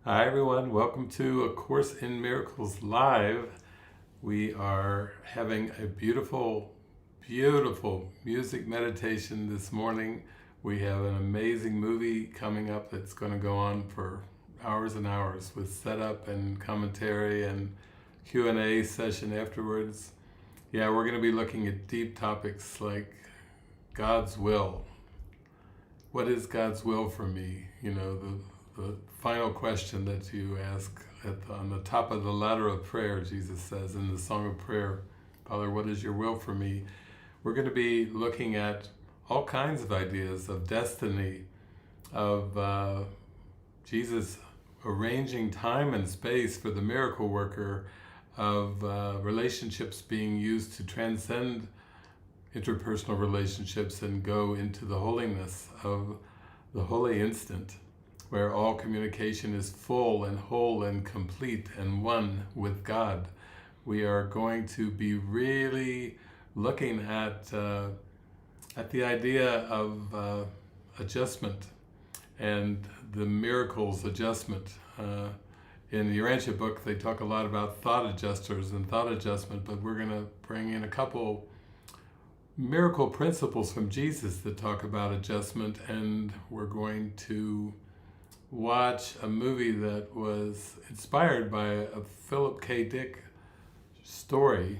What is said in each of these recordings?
Hi everyone, welcome to A Course in Miracles Live. We are having a beautiful music meditation this morning. We have an amazing movie coming up that's going to go on for hours and hours with setup and commentary and Q&A session afterwards. Yeah, we're going to be looking at deep topics like God's will. What is God's will for me? You know, the final question that you ask on the top of the ladder of prayer, Jesus says in the Song of Prayer, Father, what is your will for me? We're going to be looking at all kinds of ideas of destiny, of Jesus arranging time and space for the miracle worker, of relationships being used to transcend interpersonal relationships and go into the holiness of the holy instant, where all communication is full and whole and complete and one with God. We are going to be really looking at the idea of adjustment and the miracles adjustment. In the Urantia book, they talk a lot about thought adjusters and thought adjustment, but we're going to bring in a couple miracle principles from Jesus that talk about adjustment, and we're going to watch a movie that was inspired by a Philip K. Dick story,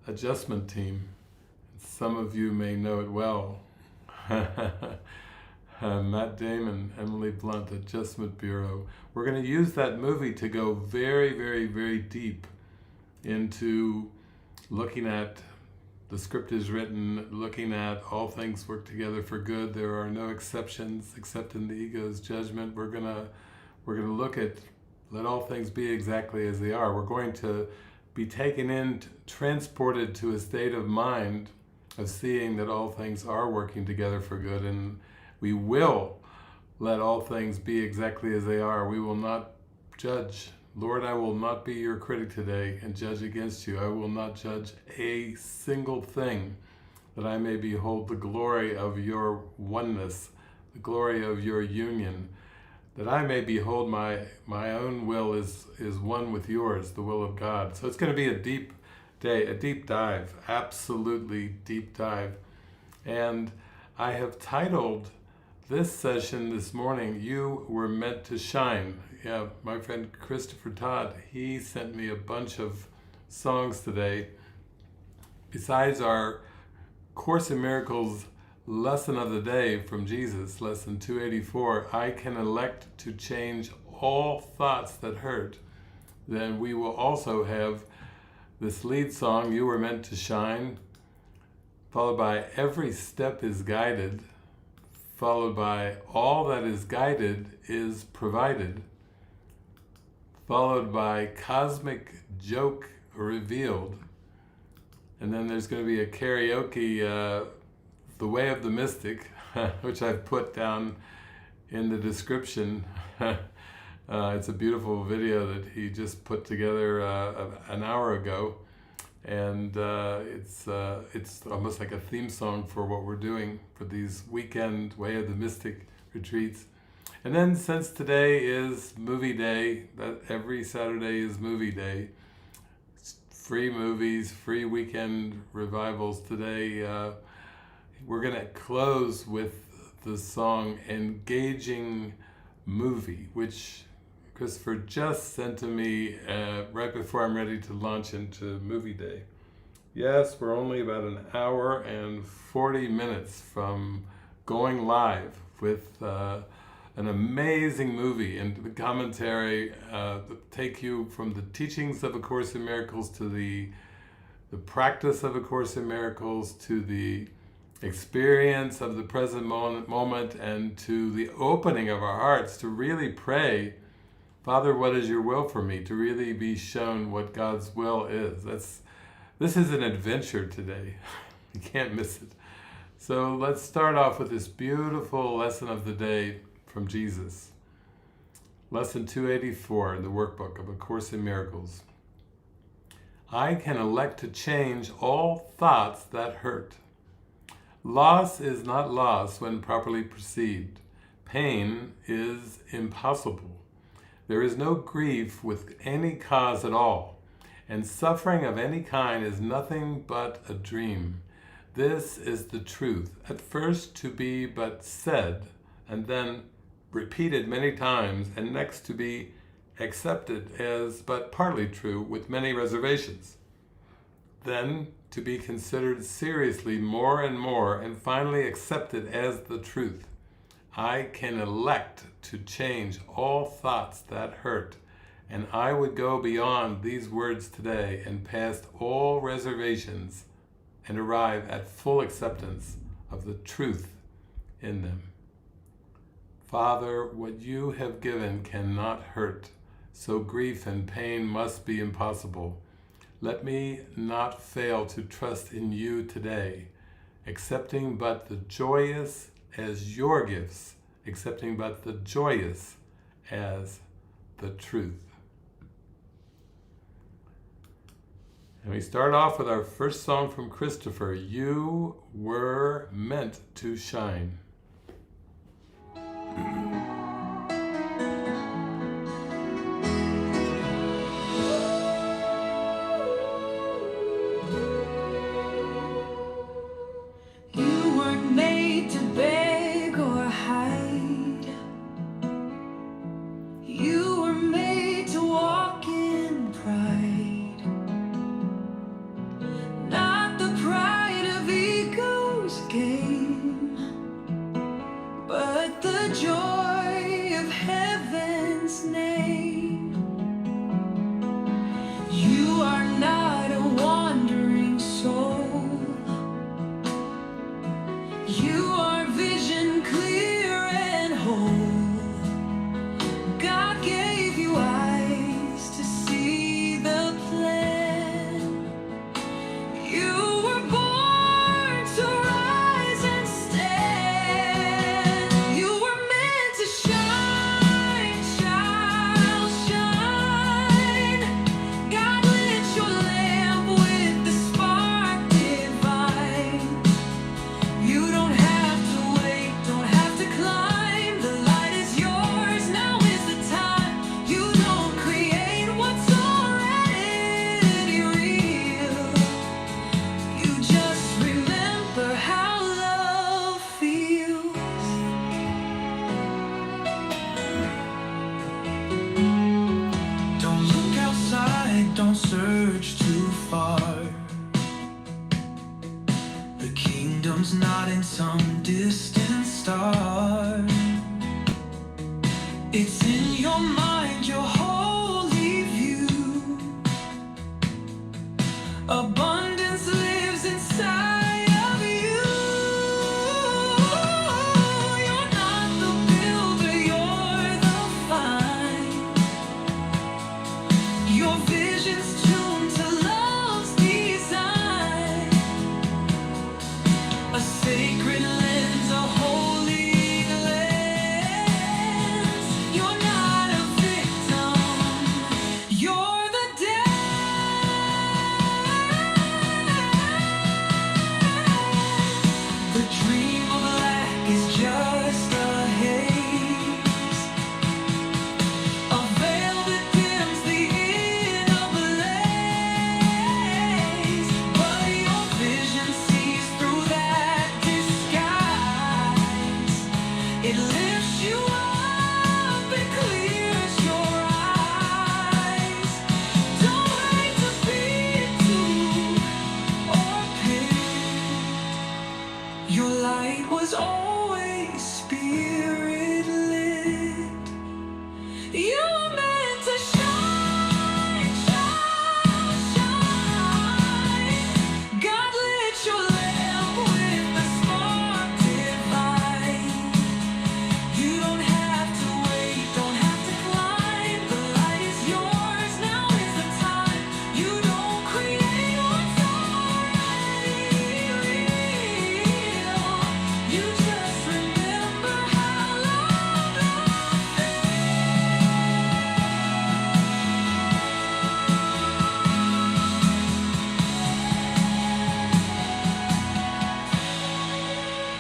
Adjustment Team. Some of you may know it well. Matt Damon, Emily Blunt, Adjustment Bureau. We're going to use that movie to go very deep into looking at the script is written, looking at all things work together for good. There are no exceptions except in the ego's judgment. We're gonna look at let all things be exactly as they are. We're going to be taken in, transported to a state of mind of seeing that all things are working together for good, and we will let all things be exactly as they are. We will not judge. Lord, I will not be your critic today and judge against you. I will not judge a single thing, that I may behold the glory of your oneness, the glory of your union, that I may behold my own will is one with yours, the will of God. So it's going to be a deep day, a deep dive, absolutely deep dive. And I have titled this session this morning, You Were Meant to Shine. Yeah, my friend Christopher Todd, he sent me a bunch of songs today. Besides our Course in Miracles lesson of the day from Jesus, lesson 284, I can elect to change all thoughts that hurt. Then we will also have this lead song, You Were Meant to Shine, followed by Every Step is Guided, followed by All That is Guided is Provided, followed by Cosmic Joke Revealed, and then there's going to be a karaoke, The Way of the Mystic, which I've put down in the description. It's a beautiful video that he just put together an hour ago, and it's almost like a theme song for what we're doing for these weekend Way of the Mystic retreats. And then, since today is movie day, that every Saturday is movie day, free movies, free weekend revivals. Today we're going to close with the song Engaging Movie, which Christopher just sent to me right before I'm ready to launch into movie day. Yes, we're only about an hour and 40 minutes from going live with an amazing movie, and the commentary take you from the teachings of A Course in Miracles to the practice of A Course in Miracles to the experience of the present moment and to the opening of our hearts to really pray, Father, what is your will for me? To really be shown what God's will is. This is an adventure today. You can't miss it. So let's start off with this beautiful lesson of the day from Jesus. Lesson 284 in the workbook of A Course in Miracles. I can elect to change all thoughts that hurt. Loss is not loss when properly perceived. Pain is impossible. There is no grief with any cause at all, and suffering of any kind is nothing but a dream. This is the truth, at first to be but said, and then repeated many times, and next to be accepted as but partly true with many reservations. Then to be considered seriously more and more, and finally accepted as the truth. I can elect to change all thoughts that hurt, and I would go beyond these words today and past all reservations and arrive at full acceptance of the truth in them. Father, what you have given cannot hurt, so grief and pain must be impossible. Let me not fail to trust in you today, accepting but the joyous as your gifts, accepting but the joyous as the truth. And we start off with our first song from Christopher, You Were Meant to Shine. You weren't made to beg or hide. You were made to walk in pride. Not the pride of ego's game, but the joy of heaven's name. You are not a wandering soul. You are vision clear and whole. God gave you eyes to see the plan. You were born to rise and stand. You were meant to shine, child, shine. God lit your lamp with the spark divine. You don't have to wait, don't have to climb. The light is yours, now is the time. You don't create what's already real. You just remember how love feels. Don't look outside, don't search too far. The kingdom's not in some distant star. It's in your mind, your holy view. Abundance lives inside of you. You're not the builder, you're the vine. Your vision's tuned to love's design. A sacred lens, a holy lens. You're not a victim, you're the dead. The dream of lack is just a haze, a veil that dims the inner blaze. But your vision sees through that disguise. It lifts you up, it clears your eyes. Don't wait to be too or picked. Your light was always spirit lit. You were meant to shine, shine, shine. God lit your lamp with the spark divine. You don't have to wait, don't have to climb. The light is yours, now is the time. You don't create what's already real. You just remember how love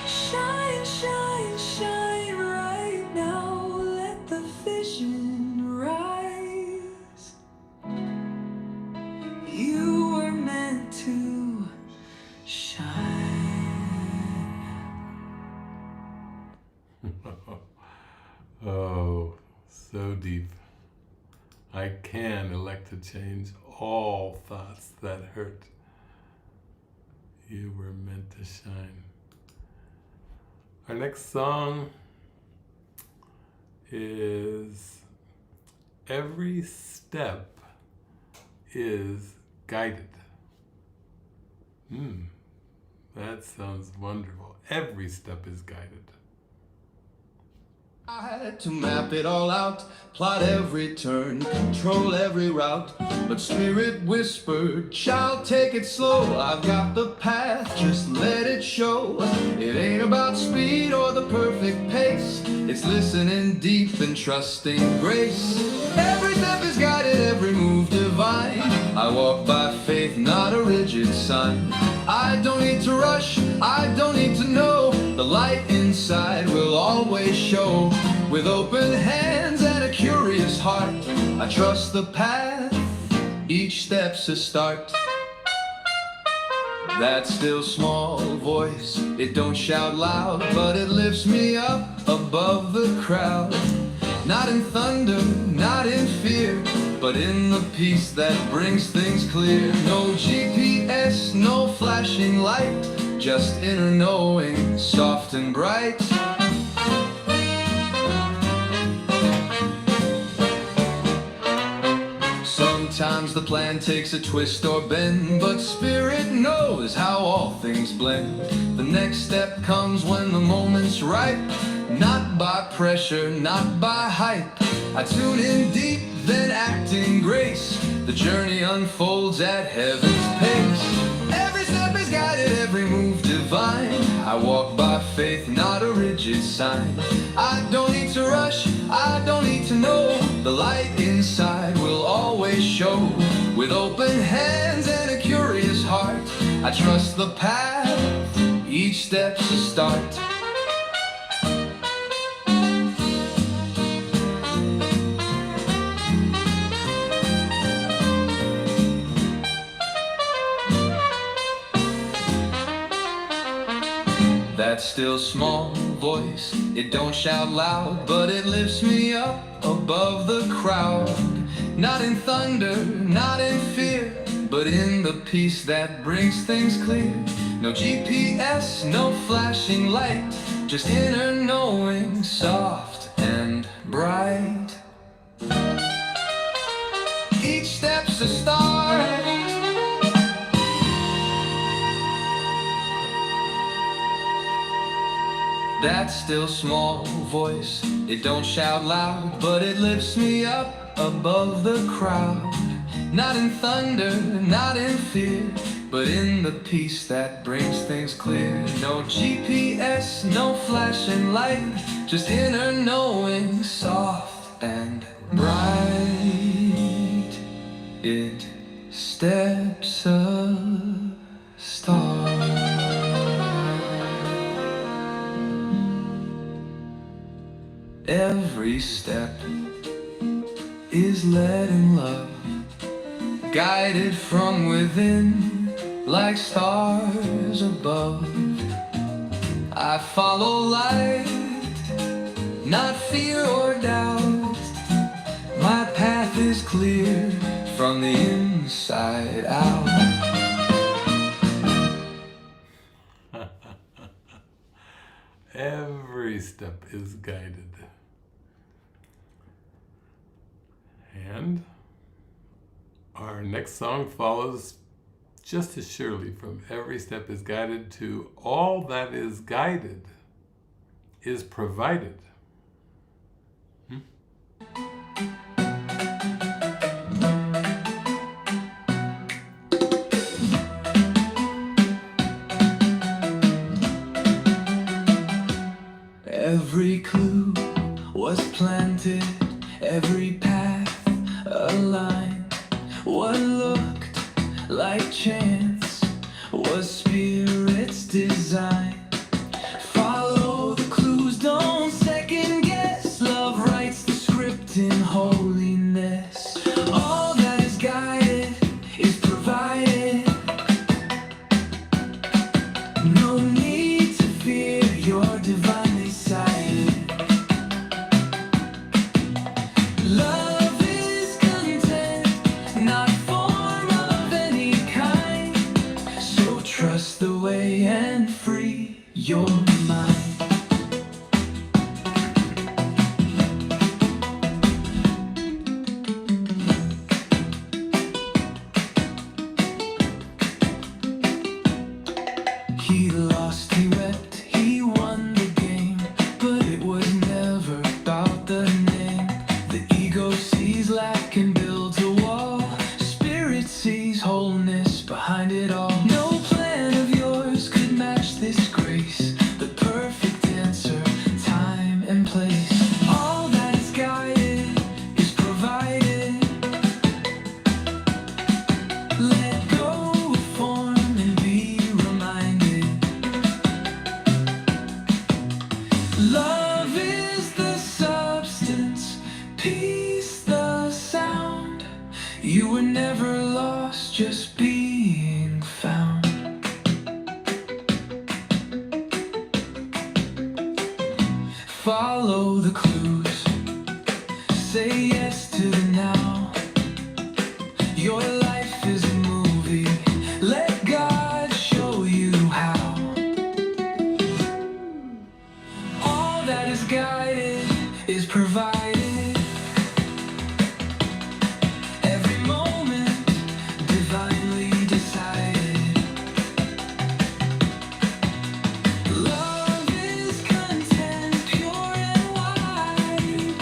Shine, shine, shine right now. Let the vision rise. You were meant to shine. Oh, so deep. I can elect to change all thoughts that hurt. You were meant to shine. Our next song is Every Step is Guided. That sounds wonderful. Every step is guided. I had to map it all out, plot every turn, control every route. But Spirit whispered, child, take it slow. I've got the path, just let it show. It ain't about speed or the perfect pace. It's listening deep and trusting grace. Every step is guided, every move divine. I walk by faith, not a rigid sign. I don't need to rush, I don't need to know. The light inside will always show. With open hands and a curious heart, I trust the path, each step's a start. That still small voice, it don't shout loud, but it lifts me up above the crowd. Not in thunder, not in fear, but in the peace that brings things clear. No GPS, no flashing light, just inner knowing, soft and bright. Sometimes the plan takes a twist or bend, but Spirit knows how all things blend. The next step comes when the moment's ripe, not by pressure, not by hype. I tune in deep, then act in grace. The journey unfolds at heaven's pace. Every step is guided, every move divine. I walk by faith, not a rigid sign. I don't need to rush, I don't need to know. The light inside will always show. With open hands and a curious heart, I trust the path, each step's a start. That still small voice, it don't shout loud, but it lifts me up above the crowd. Not in thunder, not in fear, but in the peace that brings things clear. No GPS, no flashing light, just inner knowing, soft and bright. Each step's a start. That still small voice, it don't shout loud, but it lifts me up above the crowd. Not in thunder, not in fear, but in the peace that brings things clear. No GPS, no flashing light, just inner knowing, soft and bright. It steps a star. Every step is led in love, guided from within like stars above. I follow light, not fear or doubt. My path is clear from the inside out. Every step is guided. And our next song follows just as surely from Every Step is Guided to All That is Guided is Provided. Every clue was planted, every path aligned. What looked like chance was Spirit's design. Follow the clues, don't second guess. Love writes the script in holiness. All that is guided is provided. No need to fear, you're divinely sighted. Love is content, not form of any kind. So trust the way and free your mind. He lost, he wept, he won the game, but it was never about the name. The ego sees lack and builds a wall. Spirit sees wholeness behind it all. No plan of yours could match this grace. The perfect answer, time and place. All that is guided is provided. Let go of form and be reminded. Love is the substance, peace the sound. You were never lost, just being found. Follow the clues, say yes to the now. Your life is a movie, let God show you how. All that is guided is provided. Every moment divinely decided. Love is content, pure and wide.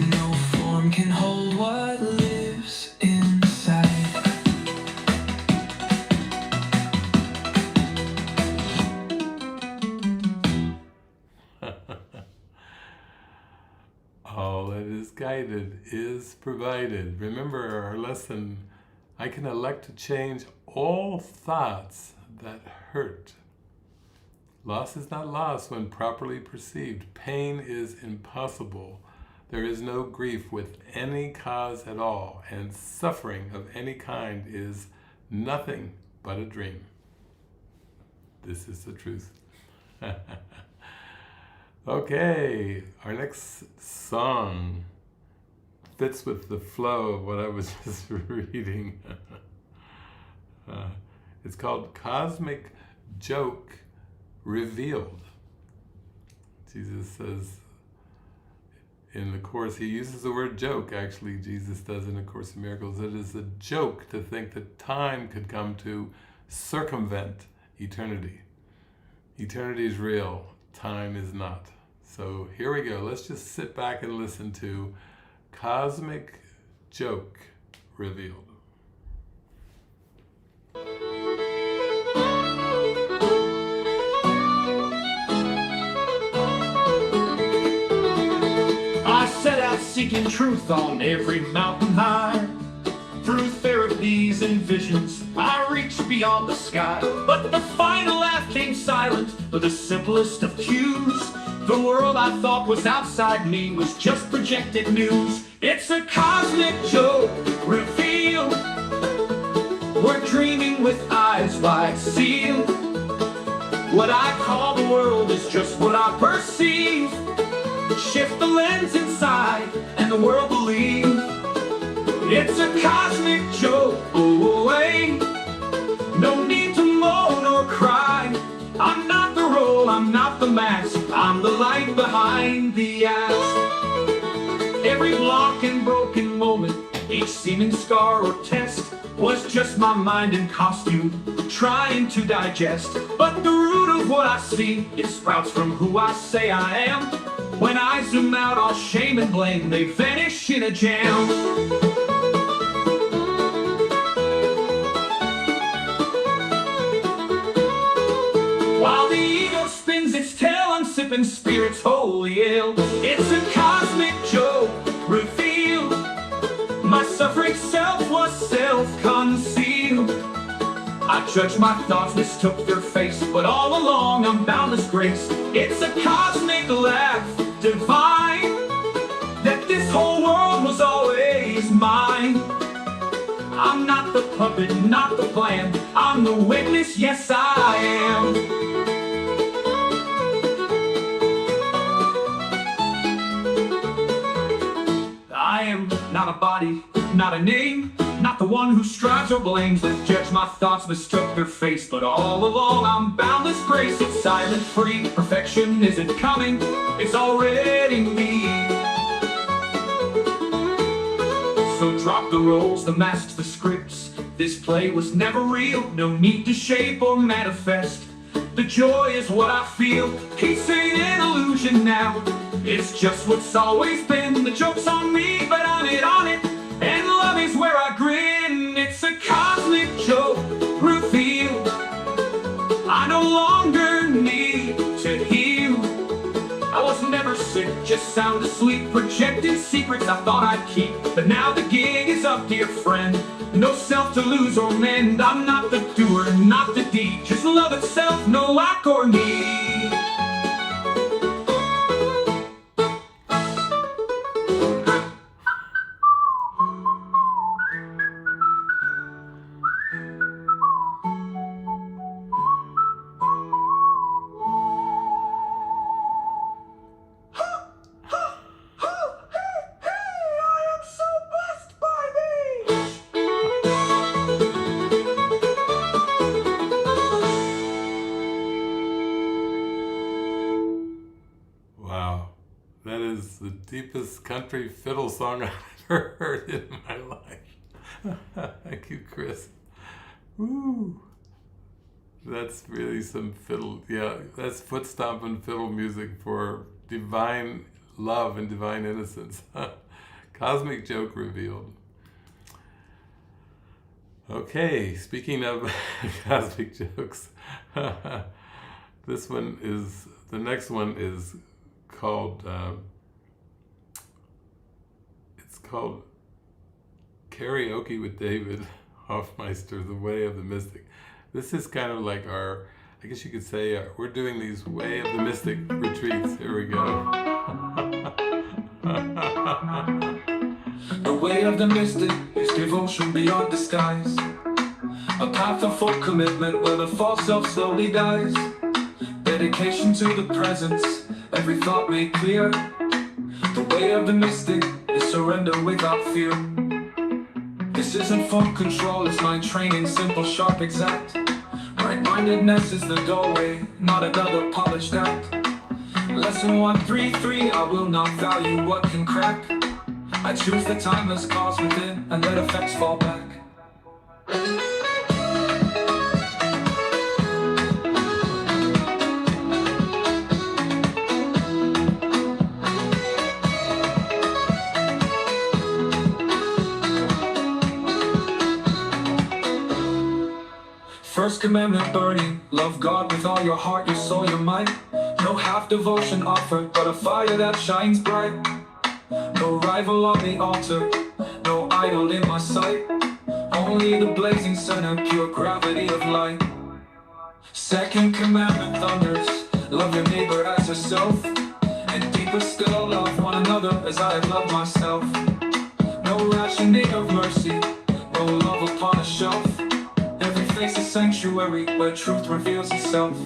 No form can hold what lives inside. All that is guided is provided. Remember our lesson, I can elect to change all thoughts that hurt. Loss is not loss when properly perceived. Pain is impossible. There is no grief with any cause at all, and suffering of any kind is nothing but a dream. This is the truth. Okay, our next song fits with the flow of what I was just reading. It's called Cosmic Joke Revealed. Jesus says in the Course, he uses the word joke, actually, Jesus does in A Course in Miracles. It is a joke to think that time could come to circumvent eternity. Eternity is real, time is not. So here we go. Let's just sit back and listen to Cosmic Joke Revealed. I set out seeking truth on every mountain high. Through therapies and visions, I reached beyond the sky. But the final laugh came silent with the simplest of cues. The world I thought was outside me was just projected news. It's a cosmic joke revealed. We're dreaming with eyes wide sealed. What I call the world is just what I perceive. Shift the lens inside and the world believes. It's a cosmic joke, oh wait. No need to moan or cry. I'm not the role, I'm not the mask. I'm the light behind the ask. Every block and broken moment, each seeming scar or test, was just my mind in costume, trying to digest. But the root of what I see, it sprouts from who I say I am. When I zoom out, all shame and blame, they vanish in a jam. While the ego spins its tail, I'm sipping spirit's holy ale. It's a cosmic joke revealed. My suffering self was self-concealed. I judged my thoughts, mistook their face, but all along I'm boundless grace. It's a cosmic laugh divine, that this is mine. I'm not the puppet, not the plan. I'm the witness, yes I am. I am not a body, not a name, not the one who strives or blames. Let's judge my thoughts, mistook their face, but all along I'm boundless grace. It's silent, free, perfection isn't coming, it's already me. So drop the roles, the masks, the scripts. This play was never real, no need to shape or manifest. The joy is what I feel, peace ain't an illusion now. It's just what's always been. The joke's on me, but I'm it on it. And love is where I grin. It's a cosmic joke revealed. I no longer need to heal. I was never sick, just sound asleep, projecting secrets I thought I'd keep. But now the gig is up, dear friend. No self to lose or mend. I'm not the doer, not the deed, just love itself, no lack or need. That is the deepest country fiddle song I've ever heard in my life. Thank you, Chris. Woo! That's really some fiddle. Yeah, that's foot stomping fiddle music for divine love and divine innocence. Cosmic joke revealed. Okay, speaking of cosmic jokes, the next one is called, it's called Karaoke with David, Hoffmeister, The Way of the Mystic. This is kind of like our, I guess you could say, we're doing these Way of the Mystic retreats. Here we go. The way of the mystic is devotion beyond disguise. A path of full commitment where the false self slowly dies. Dedication to the presence, every thought made clear. The way of the mystic is surrender without fear. This isn't phone control, it's mind training, simple, sharp, exact. Right-mindedness is the doorway, not another polished act. Lesson 133, I will not value what can crack. I choose the timeless cause within and let effects fall back. First commandment burning, love God with all your heart, your soul, your mind. No half devotion offered, but a fire that shines bright. No rival on the altar, no idol in my sight. Only the blazing center, pure gravity of light. Second commandment thunders, love your neighbor as yourself. And deeper still, love one another as I have loved myself. No rationing of mercy, no love upon a shelf. Every face a sanctuary where truth reveals itself.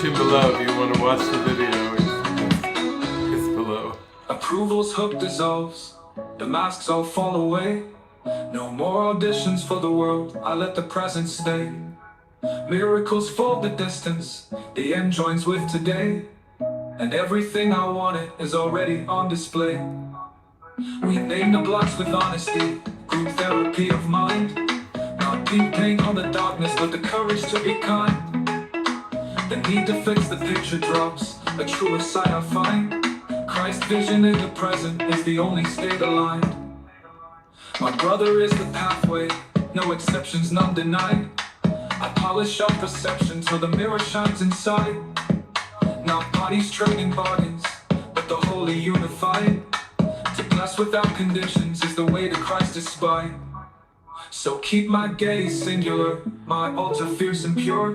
Below, if you want to watch the video, it's below. Approval's hook dissolves, the masks all fall away. No more auditions for the world, I let the present stay. Miracles fold the distance, the end joins with today. And everything I wanted is already on display. We name the blocks with honesty, group therapy of mind. Not deep pain on the darkness, but the courage to be kind. The need to fix the picture drops, a truer sight I find. Christ's vision in the present is the only state aligned. My brother is the pathway, no exceptions, none denied. I polish up perception till the mirror shines inside. Not bodies trading bargains, but the holy unified. To bless without conditions is the way to Christ is spied. So keep my gaze singular, my altar fierce and pure.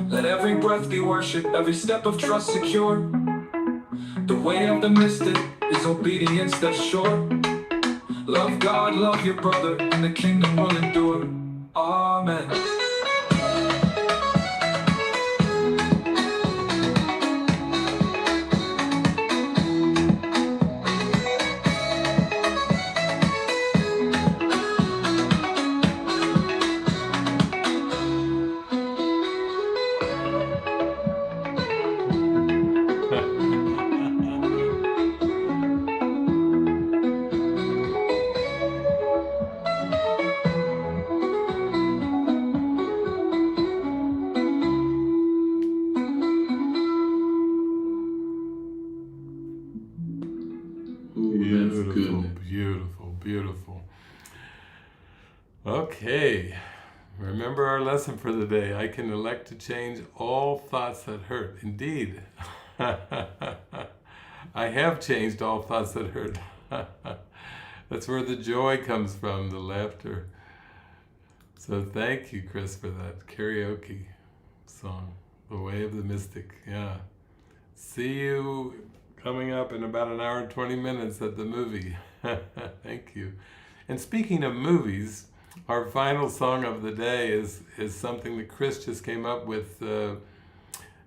Let every breath be worship, every step of trust secure. The way of the mystic is obedience that's sure. Love God, love your brother, and the kingdom will endure. Amen. Beautiful, beautiful, beautiful. Okay, remember our lesson for the day. I can elect to change all thoughts that hurt. Indeed, I have changed all thoughts that hurt. That's where the joy comes from, the laughter. So thank you, Chris, for that karaoke song, The Way of the Mystic. Yeah. See you coming up in about an hour and 20 minutes at the movie. Thank you. And speaking of movies, our final song of the day is something that Chris just came up with.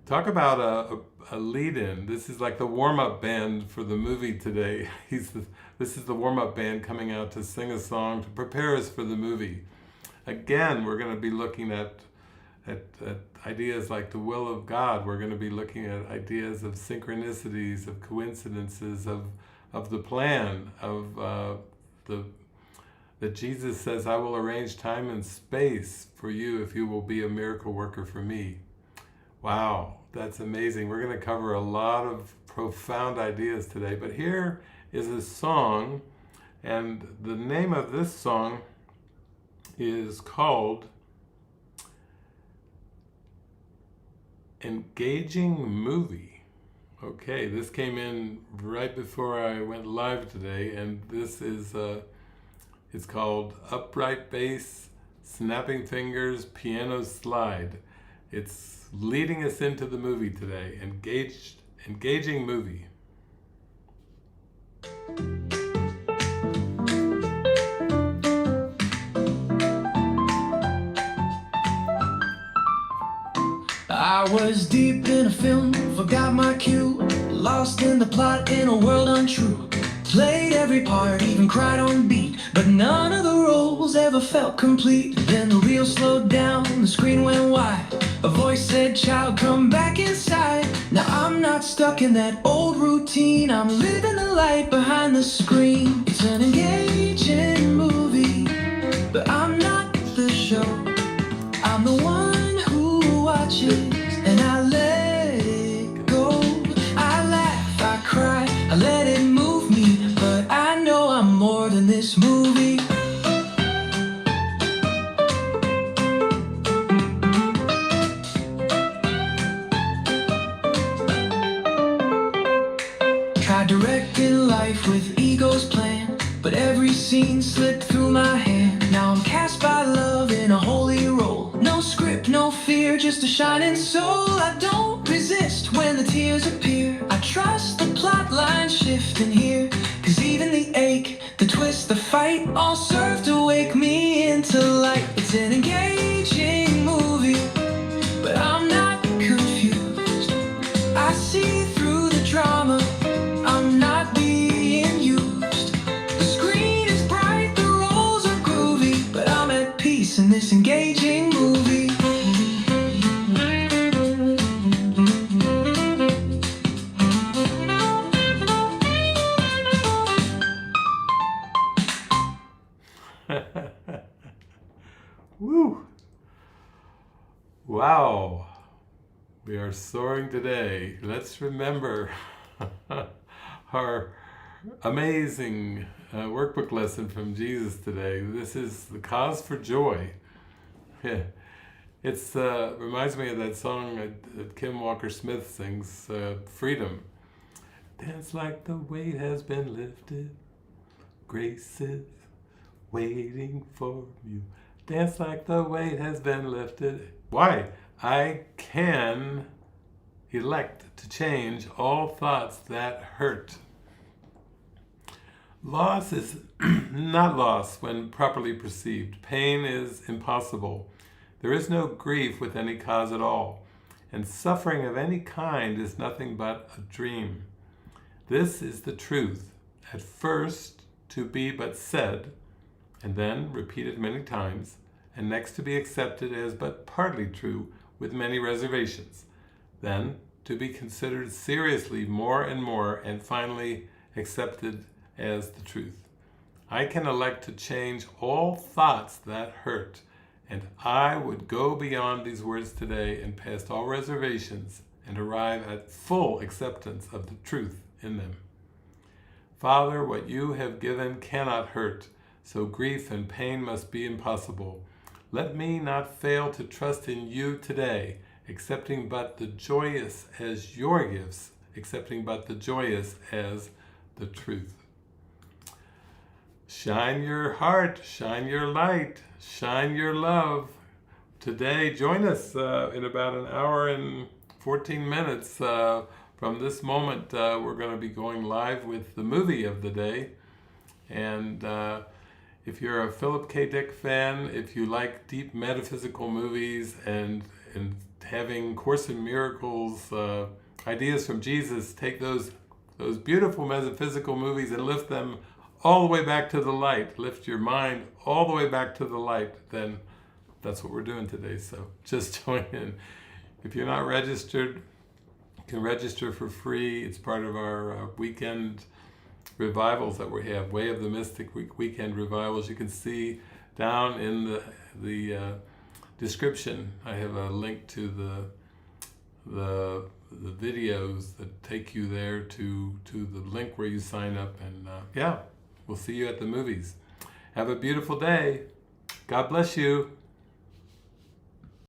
Talk about a lead-in. This is like the warm-up band for the movie today. This is the warm-up band coming out to sing a song to prepare us for the movie. Again, we're going to be looking at ideas like the will of God. We're going to be looking at ideas of synchronicities, of coincidences, of the plan, of that Jesus says, I will arrange time and space for you if you will be a miracle worker for me. Wow, that's amazing. We're going to cover a lot of profound ideas today, but here is a song, and the name of this song is called Engaging Movie. Okay, this came in right before I went live today, and this is it's called Upright Bass, Snapping Fingers, Piano Slide. It's leading us into the movie today. Engaging Movie. I was deep in a film, forgot my cue, lost in the plot in a world untrue. Played every part, even cried on beat, but none of the roles ever felt complete. Then the reel slowed down, the screen went wide. A voice said, child, come back inside. Now I'm not stuck in that old routine, I'm living the light behind the screen. It's an engaging movie, but I'm not the show. I'm the one who watches, and I let it go. I laugh, I cry, I let it move me, but I know I'm more than this movie. Tried directing life with ego's plan, but every scene slipped through my hand. Now I'm cast by love in a holy role. No script, no fear, just a shining soul. I don't resist when the tears appear. I trust the plot line shifting here, cause even the ache, the twist, the fight all serve to wake me into light. It's an engaging movie, but I'm not confused. I see through the drama, I'm not being used. The screen is bright, the roles are groovy, but I'm at peace in this engaging movie. Woo! Wow! We are soaring today. Let's remember our amazing workbook lesson from Jesus today. This is the cause for joy. It's reminds me of that song that Kim Walker-Smith sings, Freedom. Dance like the weight has been lifted. Grace is waiting for you. Dance like the weight has been lifted. Why? I can elect to change all thoughts that hurt. Loss is not loss when properly perceived. Pain is impossible. There is no grief with any cause at all, and suffering of any kind is nothing but a dream. This is the truth, at first to be but said, and then repeated many times, and next to be accepted as but partly true with many reservations, then to be considered seriously more and more, and finally accepted as the truth. I can elect to change all thoughts that hurt, and I would go beyond these words today and past all reservations and arrive at full acceptance of the truth in them. Father, what you have given cannot hurt, so grief and pain must be impossible. Let me not fail to trust in you today, accepting but the joyous as your gifts, accepting but the joyous as the truth. Shine your heart, shine your light, shine your love. Today, join us in about an hour and 14 minutes. From this moment, we're going to be going live with the movie of the day. And if you're a Philip K. Dick fan, if you like deep metaphysical movies and having Course in Miracles ideas from Jesus, take those beautiful metaphysical movies and lift them all the way back to the light. Lift your mind all the way back to the light. Then that's what we're doing today. So just join in. If you're not registered, you can register for free. It's part of our weekend revivals that we have, Way of the Mystic weekend revivals. You can see down in the description, I have a link to the videos that take you there to the link where you sign up. And yeah, we'll see you at the movies. Have a beautiful day. God bless you.